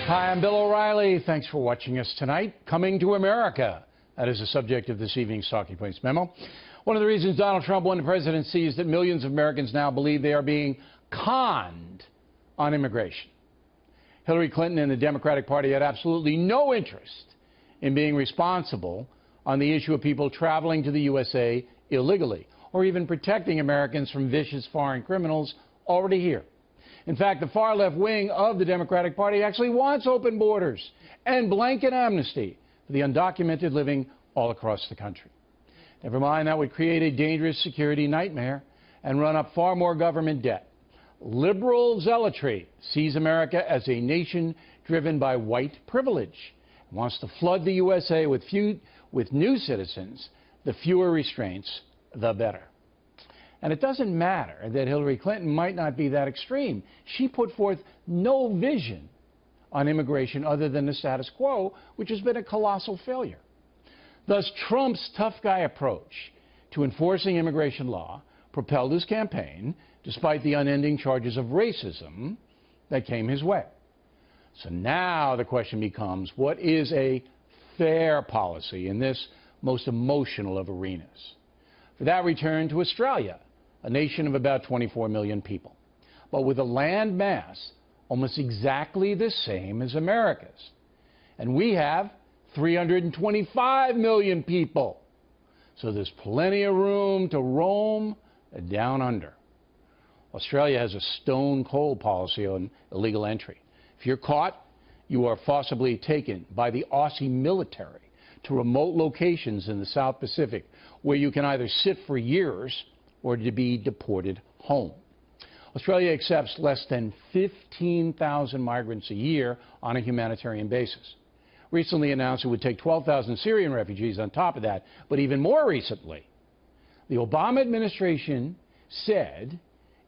Hi, I'm Bill O'Reilly. Thanks for watching us tonight. Coming to America. That is the subject of this evening's Talking Points memo. One of the reasons Donald Trump won the presidency is that millions of Americans now believe they are being conned on immigration. Hillary Clinton and the Democratic Party had absolutely no interest in being responsible on the issue of people traveling to the USA illegally, or even protecting Americans from vicious foreign criminals already here. In fact, the far left wing of the Democratic Party actually wants open borders and blanket amnesty for the undocumented living all across the country. Never mind, that would create a dangerous security nightmare and run up far more government debt. Liberal zealotry sees America as a nation driven by white privilege and wants to flood the USA with new citizens. The fewer restraints, the better. And it doesn't matter that Hillary Clinton might not be that extreme. She put forth no vision on immigration other than the status quo, which has been a colossal failure. Thus, Trump's tough guy approach to enforcing immigration law propelled his campaign, despite the unending charges of racism that came his way. So now the question becomes, what is a fair policy in this most emotional of arenas? For that, return to Australia, a nation of about 24 million people, but with a land mass almost exactly the same as America's. And we have 325 million people. So there's plenty of room to roam down under. Australia has a stone-cold policy on illegal entry. If you're caught, you are forcibly taken by the Aussie military to remote locations in the South Pacific, where you can either sit for years or to be deported home. Australia accepts less than 15,000 migrants a year on a humanitarian basis. Recently announced it would take 12,000 Syrian refugees on top of that, but even more recently, the Obama administration said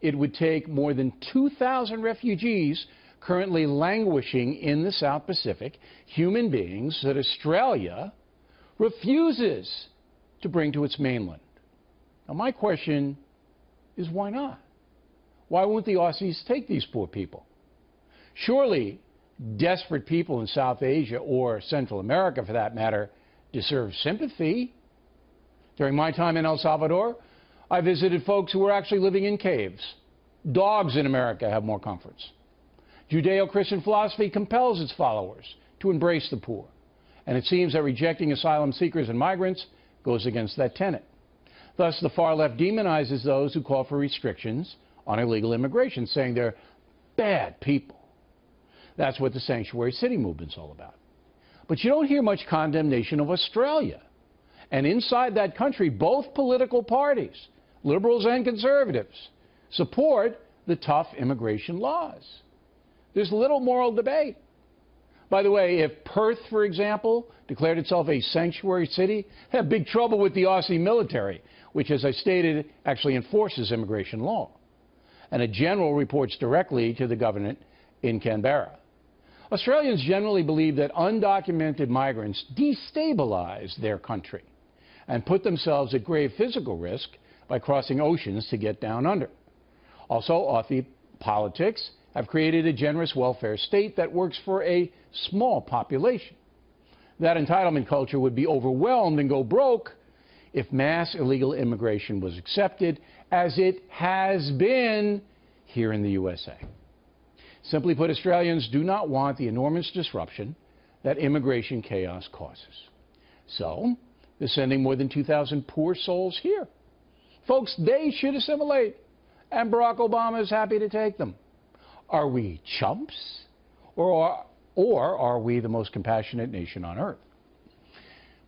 it would take more than 2,000 refugees currently languishing in the South Pacific, human beings that Australia refuses to bring to its mainland. Now, my question is, why not? Why won't the Aussies take these poor people? Surely desperate people in South Asia, or Central America for that matter, deserve sympathy. During my time in El Salvador, I visited folks who were actually living in caves. Dogs in America have more comforts. Judeo-Christian philosophy compels its followers to embrace the poor, and it seems that rejecting asylum seekers and migrants goes against that tenet. Thus, the far left demonizes those who call for restrictions on illegal immigration, saying they're bad people. That's what the sanctuary city movement's all about. But you don't hear much condemnation of Australia. And inside that country, both political parties, liberals and conservatives, support the tough immigration laws. There's little moral debate. By the way, if Perth, for example, declared itself a sanctuary city, had big trouble with the Aussie military, which, as I stated, actually enforces immigration law. And a general reports directly to the government in Canberra. Australians generally believe that undocumented migrants destabilize their country and put themselves at grave physical risk by crossing oceans to get down under. Also, Aussie politics have created a generous welfare state that works for a small population. That entitlement culture would be overwhelmed and go broke if mass illegal immigration was accepted, as it has been here in the USA. Simply put, Australians do not want the enormous disruption that immigration chaos causes. So, they're sending more than 2,000 poor souls here. Folks, they should assimilate, and Barack Obama is happy to take them. Are we chumps, or are we the most compassionate nation on earth?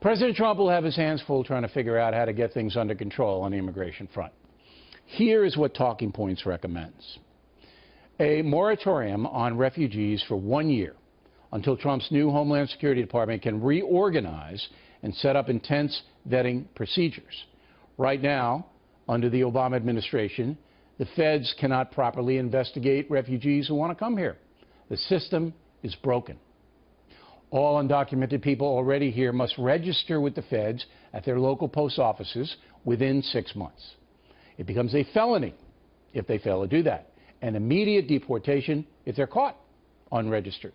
President Trump will have his hands full trying to figure out how to get things under control on the immigration front. Here is what Talking Points recommends: a moratorium on refugees for 1 year until Trump's new Homeland Security Department can reorganize and set up intense vetting procedures. Right now, under the Obama administration, the feds cannot properly investigate refugees who want to come here. The system is broken. All undocumented people already here must register with the feds at their local post offices within 6 months. It becomes a felony if they fail to do that, and immediate deportation if they're caught unregistered.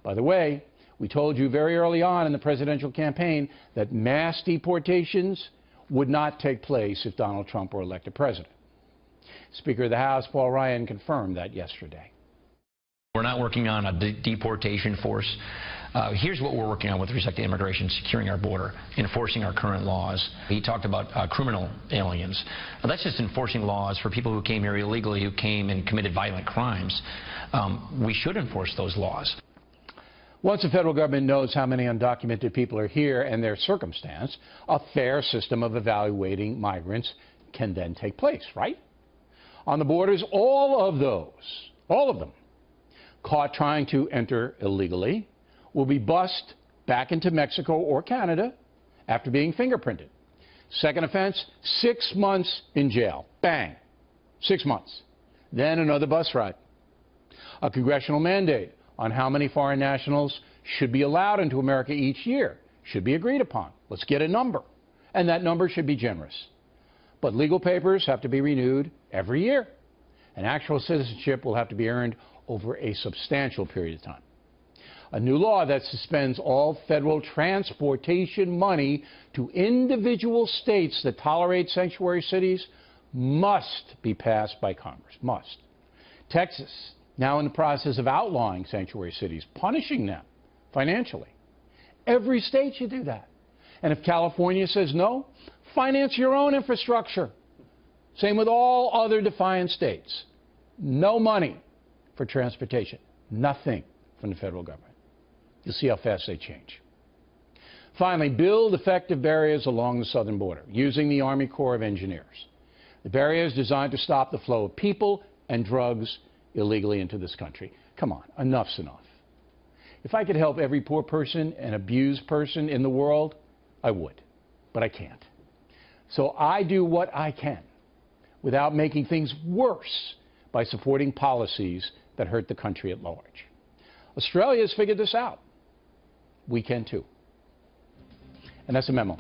By the way, we told you very early on in the presidential campaign that mass deportations would not take place if Donald Trump were elected president. Speaker of the House Paul Ryan confirmed that yesterday. We're not working on a deportation force. Here's what we're working on with respect to immigration: securing our border, enforcing our current laws. He talked about criminal aliens. Well, that's just enforcing laws for people who came here illegally, who came and committed violent crimes. We should enforce those laws. Once the federal government knows how many undocumented people are here and their circumstance, a fair system of evaluating migrants can then take place, right? On the borders, all of them, caught trying to enter illegally will be bussed back into Mexico or Canada after being fingerprinted. Second offense, 6 months in jail. Bang. 6 months. Then another bus ride. A congressional mandate on how many foreign nationals should be allowed into America each year should be agreed upon. Let's get a number. And that number should be generous. But legal papers have to be renewed every year. And actual citizenship will have to be earned over a substantial period of time. A new law that suspends all federal transportation money to individual states that tolerate sanctuary cities must be passed by Congress. Must. Texas, now in the process of outlawing sanctuary cities, punishing them financially. Every state should do that. And if California says no, finance your own infrastructure. Same with all other defiant states. No money for transportation. Nothing from the federal government. You'll see how fast they change. Finally, build effective barriers along the southern border using the Army Corps of Engineers. The barriers designed to stop the flow of people and drugs illegally into this country. Come on, enough's enough. If I could help every poor person and abused person in the world, I would, but I can't. So I do what I can without making things worse by supporting policies that hurt the country at large. Australia has figured this out. We can too. And that's a memo.